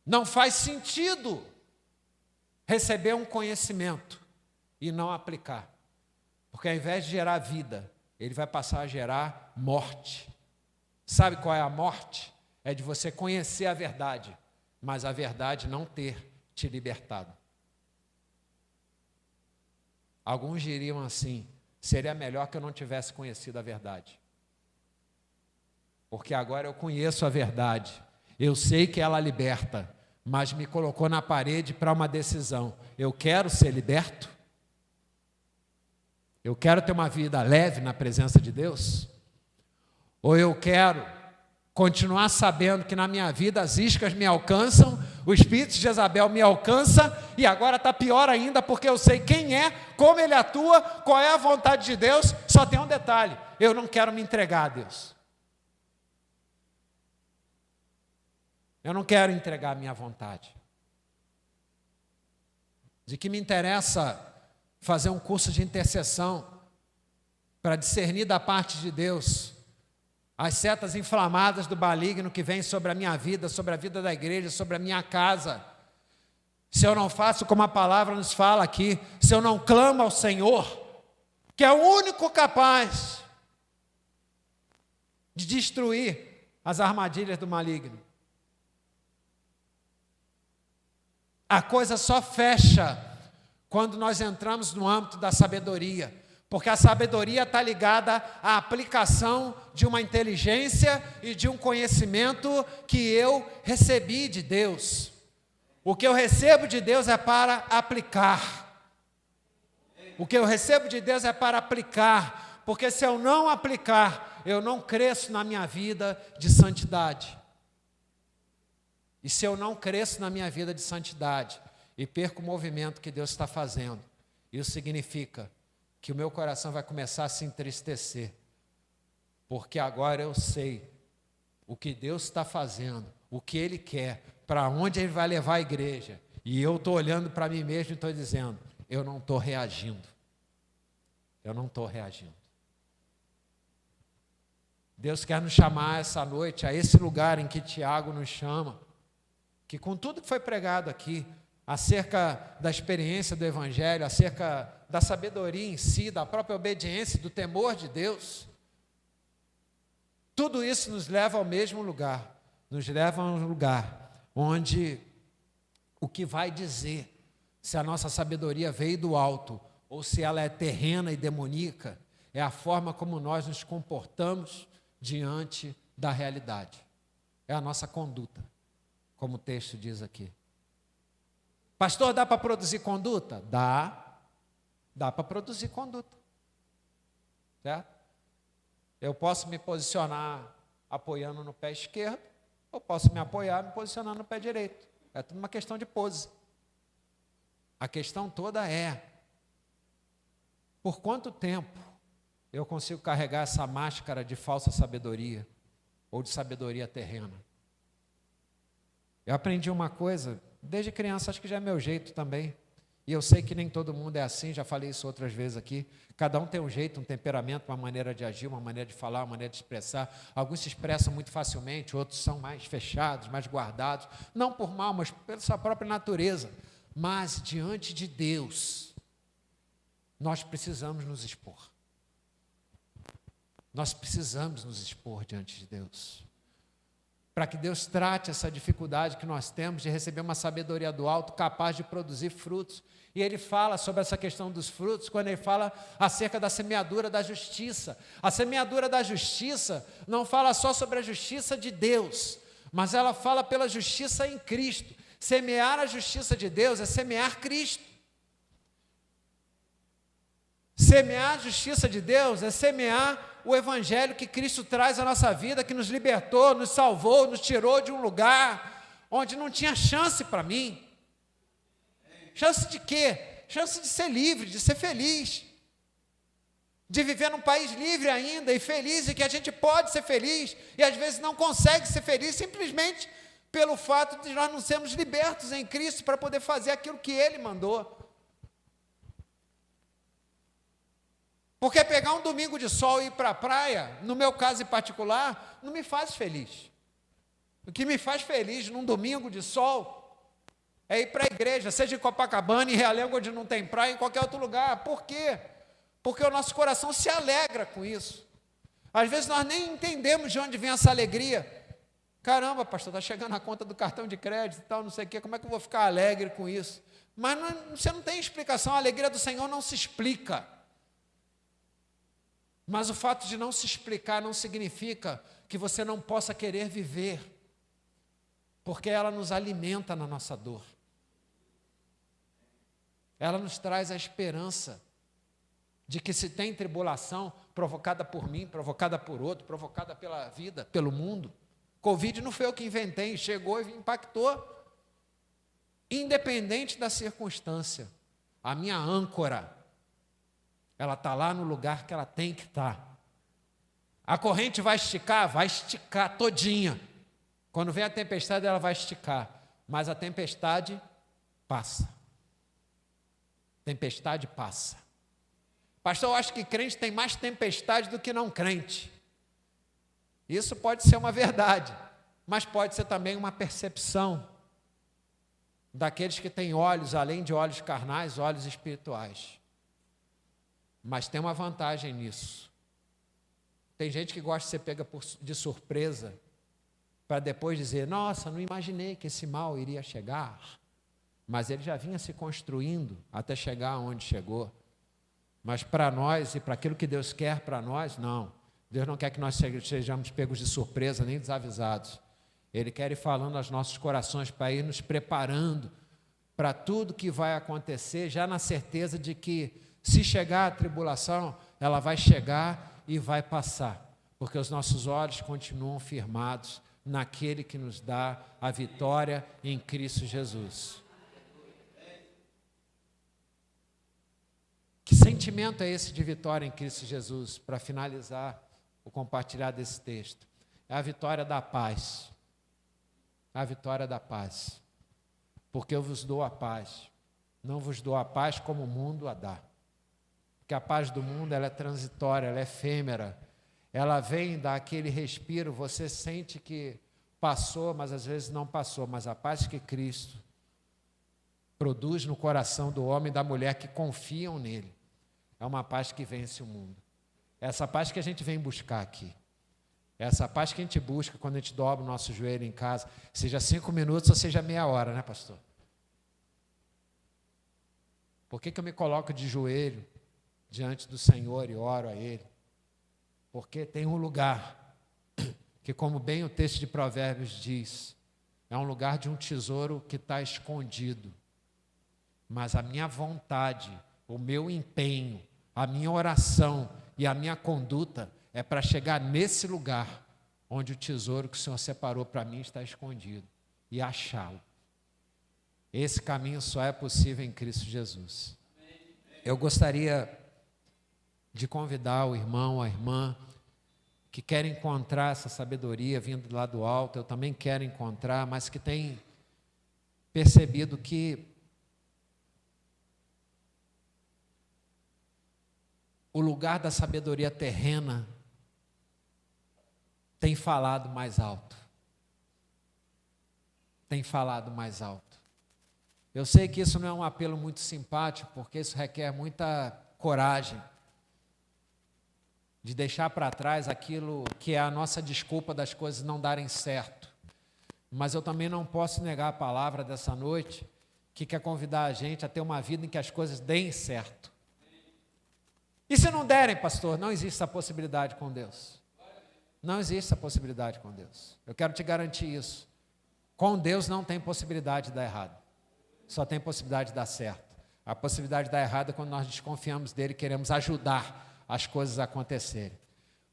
Não faz sentido receber um conhecimento e não aplicar, porque ao invés de gerar vida, ele vai passar a gerar morte. Sabe qual é a morte? É de você conhecer a verdade, mas a verdade não ter te libertado. Alguns diriam assim: seria melhor que eu não tivesse conhecido a verdade, porque agora eu conheço a verdade, eu sei que ela liberta, mas me colocou na parede para uma decisão: eu quero ser liberto? Eu quero ter uma vida leve na presença de Deus? Ou eu quero continuar sabendo que na minha vida as iscas me alcançam, o espírito de Jezabel me alcança, e agora está pior ainda, porque eu sei quem é, como ele atua, qual é a vontade de Deus? Só tem um detalhe: eu não quero me entregar a Deus. Eu não quero entregar a minha vontade. De que me interessa fazer um curso de intercessão para discernir da parte de Deus as setas inflamadas do maligno que vem sobre a minha vida, sobre a vida da igreja, sobre a minha casa. Se eu não faço como a palavra nos fala aqui, se eu não clamo ao Senhor, que é o único capaz de destruir as armadilhas do maligno, a coisa só fecha quando nós entramos no âmbito da sabedoria, porque a sabedoria está ligada à aplicação de uma inteligência e de um conhecimento que eu recebi de Deus. O que eu recebo de Deus é para aplicar. O que eu recebo de Deus é para aplicar, porque se eu não aplicar, eu não cresço na minha vida de santidade. E se eu não cresço na minha vida de santidade e perco o movimento que Deus está fazendo, isso significa que o meu coração vai começar a se entristecer, porque agora eu sei o que Deus está fazendo, o que Ele quer, para onde Ele vai levar a igreja, e eu estou olhando para mim mesmo e estou dizendo: eu não estou reagindo, eu não estou reagindo. Deus quer nos chamar essa noite a esse lugar em que Tiago nos chama, que com tudo que foi pregado aqui, acerca da experiência do Evangelho, acerca da sabedoria em si, da própria obediência, do temor de Deus, tudo isso nos leva ao mesmo lugar, nos leva a um lugar onde o que vai dizer se a nossa sabedoria veio do alto ou se ela é terrena e demoníaca, é a forma como nós nos comportamos diante da realidade. É a nossa conduta, como o texto diz aqui. Pastor, dá para produzir conduta? Dá para produzir conduta. Certo? Eu posso me posicionar apoiando no pé esquerdo, ou posso me apoiar me posicionando no pé direito. É tudo uma questão de pose. A questão toda é, por quanto tempo eu consigo carregar essa máscara de falsa sabedoria, ou de sabedoria terrena? Eu aprendi uma coisa, desde criança, acho que já é meu jeito também, e eu sei que nem todo mundo é assim, já falei isso outras vezes aqui, cada um tem um jeito, um temperamento, uma maneira de agir, uma maneira de falar, uma maneira de expressar, alguns se expressam muito facilmente, outros são mais fechados, mais guardados, não por mal, mas pela sua própria natureza, mas diante de Deus, nós precisamos nos expor. Nós precisamos nos expor diante de Deus, para que Deus trate essa dificuldade que nós temos de receber uma sabedoria do alto capaz de produzir frutos. E ele fala sobre essa questão dos frutos, quando ele fala acerca da semeadura da justiça. A semeadura da justiça não fala só sobre a justiça de Deus, mas ela fala pela justiça em Cristo. Semear a justiça de Deus é semear Cristo. Semear a justiça de Deus é semear o Evangelho que Cristo traz à nossa vida, que nos libertou, nos salvou, nos tirou de um lugar onde não tinha chance para mim. Chance de quê? Chance de ser livre, de ser feliz, de viver num país livre ainda e feliz, e que a gente pode ser feliz, e às vezes não consegue ser feliz, simplesmente pelo fato de nós não sermos libertos em Cristo para poder fazer aquilo que Ele mandou. Porque pegar um domingo de sol e ir para a praia, no meu caso em particular, não me faz feliz. O que me faz feliz num domingo de sol é ir para a igreja, seja em Copacabana, em Realengo, onde não tem praia, em qualquer outro lugar. Por quê? Porque o nosso coração se alegra com isso. Às vezes nós nem entendemos de onde vem essa alegria. Caramba, pastor, está chegando a conta do cartão de crédito e tal, não sei o quê, como é que eu vou ficar alegre com isso? Mas você não tem explicação, a alegria do Senhor não se explica. Mas o fato de não se explicar não significa que você não possa querer viver, porque ela nos alimenta na nossa dor. Ela nos traz a esperança de que se tem tribulação provocada por mim, provocada por outro, provocada pela vida, pelo mundo. Covid não foi eu que inventei, chegou e impactou. Independente da circunstância, a minha âncora, ela está lá no lugar que ela tem que estar. A corrente vai esticar todinha. Quando vem a tempestade, ela vai esticar. Mas a tempestade passa. Tempestade passa. Pastor, eu acho que crente tem mais tempestade do que não crente. Isso pode ser uma verdade, mas pode ser também uma percepção daqueles que têm olhos, além de olhos carnais, olhos espirituais. Mas tem uma vantagem nisso. Tem gente que gosta de ser pega de surpresa, para depois dizer, nossa, não imaginei que esse mal iria chegar. Mas ele já vinha se construindo até chegar onde chegou. Mas para nós e para aquilo que Deus quer para nós, não. Deus não quer que nós sejamos pegos de surpresa, nem desavisados. Ele quer ir falando aos nossos corações para ir nos preparando para tudo que vai acontecer, já na certeza de que, se chegar a tribulação, ela vai chegar e vai passar, porque os nossos olhos continuam firmados naquele que nos dá a vitória em Cristo Jesus. Que sentimento é esse de vitória em Cristo Jesus, para finalizar o compartilhar desse texto? É a vitória da paz. A vitória da paz. Porque eu vos dou a paz. Não vos dou a paz como o mundo a dá. Porque a paz do mundo ela é transitória, ela é efêmera, ela vem daquele respiro, você sente que passou, mas às vezes não passou, mas a paz que Cristo produz no coração do homem e da mulher que confiam nele, é uma paz que vence o mundo. Essa paz que a gente vem buscar aqui. Essa paz que a gente busca quando a gente dobra o nosso joelho em casa, seja 5 minutos ou seja meia hora, né, pastor? Por que eu me coloco de joelho diante do Senhor e oro a Ele? Porque tem um lugar que, como bem o texto de Provérbios diz, é um lugar de um tesouro que está escondido. Mas a minha vontade, o meu empenho, a minha oração e a minha conduta é para chegar nesse lugar onde o tesouro que o Senhor separou para mim está escondido e achá-lo. Esse caminho só é possível em Cristo Jesus. Eu gostaria de convidar o irmão, a irmã, que quer encontrar essa sabedoria vindo lá do alto, eu também quero encontrar, mas que tem percebido que o lugar da sabedoria terrena tem falado mais alto. Tem falado mais alto. Eu sei que isso não é um apelo muito simpático, porque isso requer muita coragem de deixar para trás aquilo que é a nossa desculpa das coisas não darem certo. Mas eu também não posso negar a palavra dessa noite, que quer convidar a gente a ter uma vida em que as coisas deem certo. E se não derem, pastor? Não existe essa possibilidade com Deus. Não existe essa possibilidade com Deus. Eu quero te garantir isso. Com Deus não tem possibilidade de dar errado. Só tem possibilidade de dar certo. A possibilidade de dar errado é quando nós desconfiamos dele e queremos ajudar as coisas a acontecerem.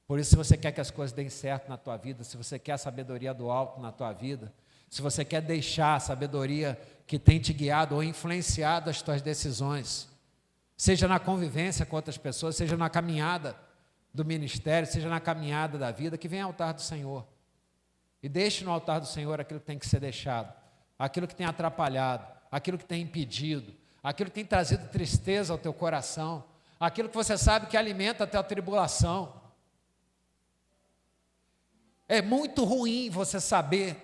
Por isso, se você quer que as coisas deem certo na tua vida, se você quer a sabedoria do alto na tua vida, se você quer deixar a sabedoria que tem te guiado ou influenciado as tuas decisões, seja na convivência com outras pessoas, seja na caminhada do ministério, seja na caminhada da vida, que venha ao altar do Senhor. E deixe no altar do Senhor aquilo que tem que ser deixado, aquilo que tem atrapalhado, aquilo que tem impedido, aquilo que tem trazido tristeza ao teu coração, aquilo que você sabe que alimenta a tua tribulação. É muito ruim você saber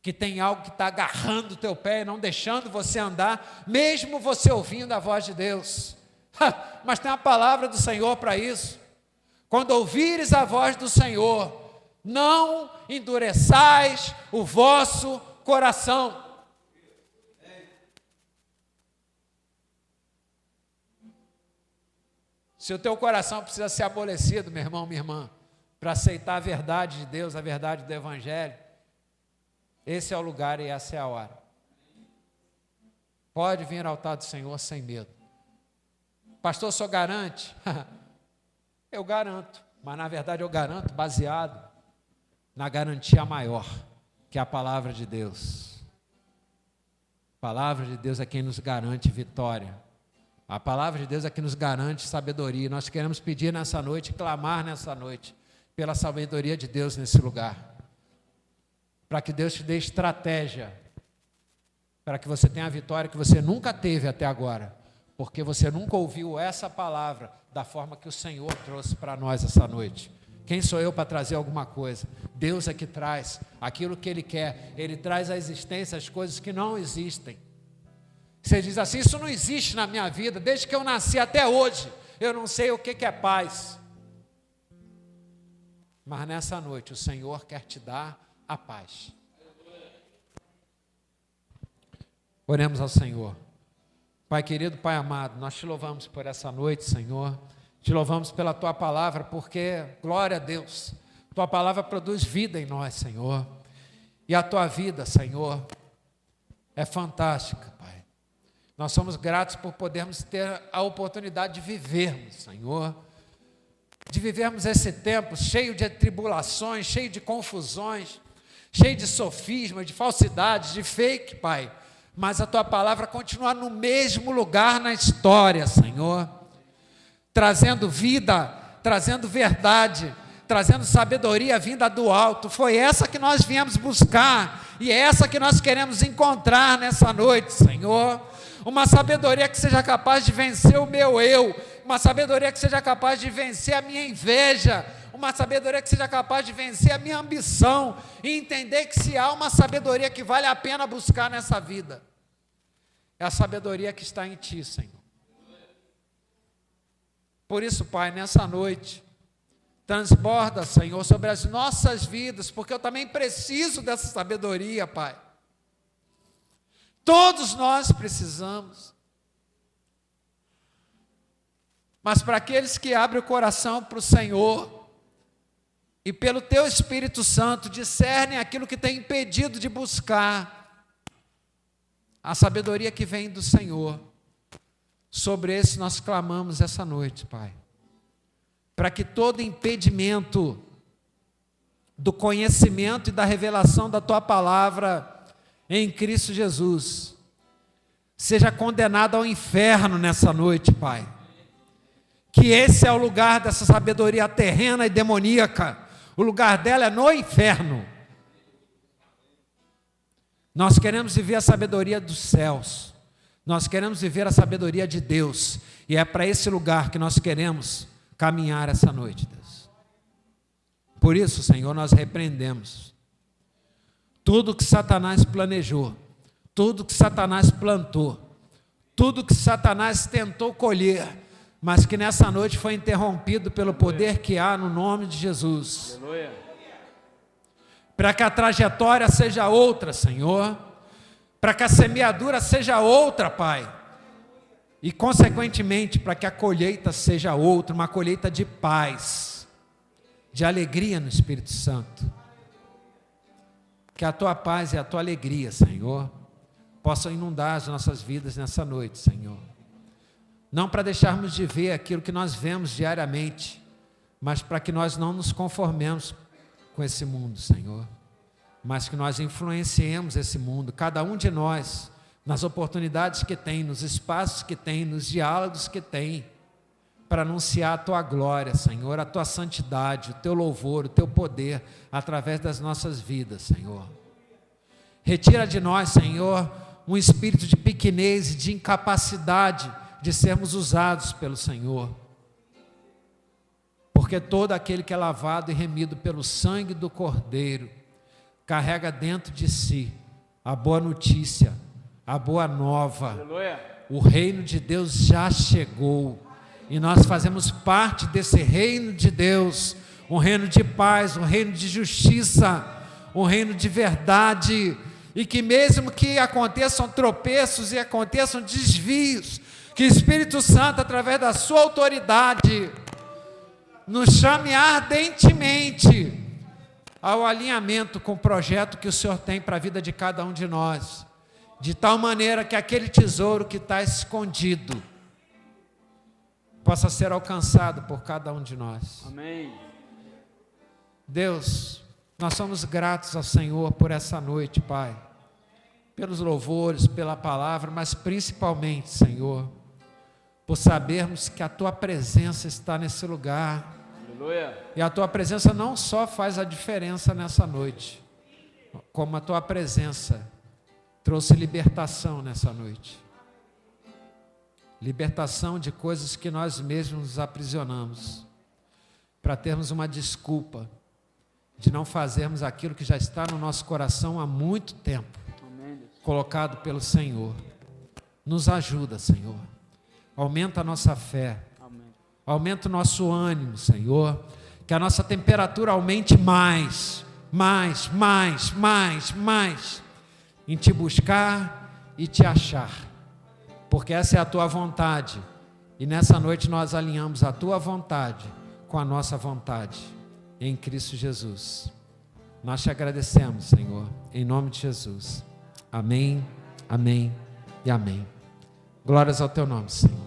que tem algo que está agarrando o teu pé e não deixando você andar, mesmo você ouvindo a voz de Deus. Mas tem a palavra do Senhor para isso. Quando ouvires a voz do Senhor, não endureçais o vosso coração. Se o teu coração precisa ser amolecido, meu irmão, minha irmã, para aceitar a verdade de Deus, a verdade do Evangelho, esse é o lugar e essa é a hora. Pode vir ao altar do Senhor sem medo. Pastor, o senhor garante? Eu garanto, mas na verdade eu garanto baseado na garantia maior, que é a palavra de Deus. A palavra de Deus é quem nos garante vitória. A palavra de Deus é que nos garante sabedoria. Nós queremos pedir nessa noite, clamar nessa noite, pela sabedoria de Deus nesse lugar. Para que Deus te dê estratégia, para que você tenha a vitória que você nunca teve até agora, porque você nunca ouviu essa palavra da forma que o Senhor trouxe para nós essa noite. Quem sou eu para trazer alguma coisa? Deus é que traz aquilo que Ele quer. Ele traz à existência as coisas que não existem. Você diz assim, isso não existe na minha vida, desde que eu nasci até hoje, eu não sei o que é paz. Mas nessa noite o Senhor quer te dar a paz. Oremos ao Senhor. Pai querido, Pai amado, nós te louvamos por essa noite, Senhor. Te louvamos pela Tua palavra, porque, glória a Deus, Tua palavra produz vida em nós, Senhor. E a Tua vida, Senhor, é fantástica, Pai. Nós somos gratos por podermos ter a oportunidade de vivermos, Senhor. De vivermos esse tempo cheio de tribulações, cheio de confusões, cheio de sofismas, de falsidades, de fake, Pai. Mas a Tua palavra continua no mesmo lugar na história, Senhor. Trazendo vida, trazendo verdade, trazendo sabedoria vinda do alto. Foi essa que nós viemos buscar e é essa que nós queremos encontrar nessa noite, Senhor. Uma sabedoria que seja capaz de vencer o meu eu, uma sabedoria que seja capaz de vencer a minha inveja, uma sabedoria que seja capaz de vencer a minha ambição e entender que se há uma sabedoria que vale a pena buscar nessa vida, é a sabedoria que está em Ti, Senhor. Por isso, Pai, nessa noite, transborda, Senhor, sobre as nossas vidas, porque eu também preciso dessa sabedoria, Pai. Todos nós precisamos. Mas para aqueles que abrem o coração para o Senhor e pelo Teu Espírito Santo discernem aquilo que tem impedido de buscar a sabedoria que vem do Senhor, sobre esse nós clamamos essa noite, Pai, para que todo impedimento do conhecimento e da revelação da Tua palavra em Cristo Jesus seja condenado ao inferno nessa noite, Pai. Que esse é o lugar dessa sabedoria terrena e demoníaca. O lugar dela é no inferno. Nós queremos viver a sabedoria dos céus. Nós queremos viver a sabedoria de Deus. E é para esse lugar que nós queremos caminhar essa noite, Deus. Por isso, Senhor, nós repreendemos tudo que Satanás planejou, tudo que Satanás plantou, tudo que Satanás tentou colher, mas que nessa noite foi interrompido pelo poder que há no nome de Jesus. Aleluia. Para que a trajetória seja outra, Senhor. Para que a semeadura seja outra, Pai. E, consequentemente, para que a colheita seja outra, uma colheita de paz, de alegria no Espírito Santo. Que a Tua paz e a Tua alegria, Senhor, possam inundar as nossas vidas nessa noite, Senhor. Não para deixarmos de ver aquilo que nós vemos diariamente, mas para que nós não nos conformemos com esse mundo, Senhor, mas que nós influenciemos esse mundo, cada um de nós, nas oportunidades que tem, nos espaços que tem, nos diálogos que tem, para anunciar a Tua glória, Senhor, a Tua santidade, o Teu louvor, o Teu poder, através das nossas vidas, Senhor. Retira de nós, Senhor, um espírito de pequenez e de incapacidade de sermos usados pelo Senhor, porque todo aquele que é lavado e remido pelo sangue do Cordeiro, carrega dentro de si a boa notícia, a boa nova. Aleluia. O reino de Deus já chegou, e nós fazemos parte desse reino de Deus, um reino de paz, um reino de justiça, um reino de verdade, e que mesmo que aconteçam tropeços e aconteçam desvios, que o Espírito Santo, através da sua autoridade, nos chame ardentemente ao alinhamento com o projeto que o Senhor tem para a vida de cada um de nós, de tal maneira que aquele tesouro que está escondido possa ser alcançado por cada um de nós. Amém. Deus, nós somos gratos ao Senhor por essa noite, Pai, pelos louvores, pela palavra, mas principalmente, Senhor, por sabermos que a Tua presença está nesse lugar. Aleluia. E a Tua presença não só faz a diferença nessa noite, como a Tua presença trouxe libertação nessa noite. Libertação de coisas que nós mesmos nos aprisionamos, para termos uma desculpa de não fazermos aquilo que já está no nosso coração há muito tempo, colocado pelo Senhor. Nos ajuda, Senhor. Aumenta a nossa fé. Amém. Aumenta o nosso ânimo, Senhor. Que a nossa temperatura aumente mais, em Te buscar e Te achar. Porque essa é a Tua vontade. E nessa noite nós alinhamos a Tua vontade com a nossa vontade. Em Cristo Jesus. Nós Te agradecemos, Senhor. Em nome de Jesus. Amém, amém e amém. Glórias ao Teu nome, Senhor.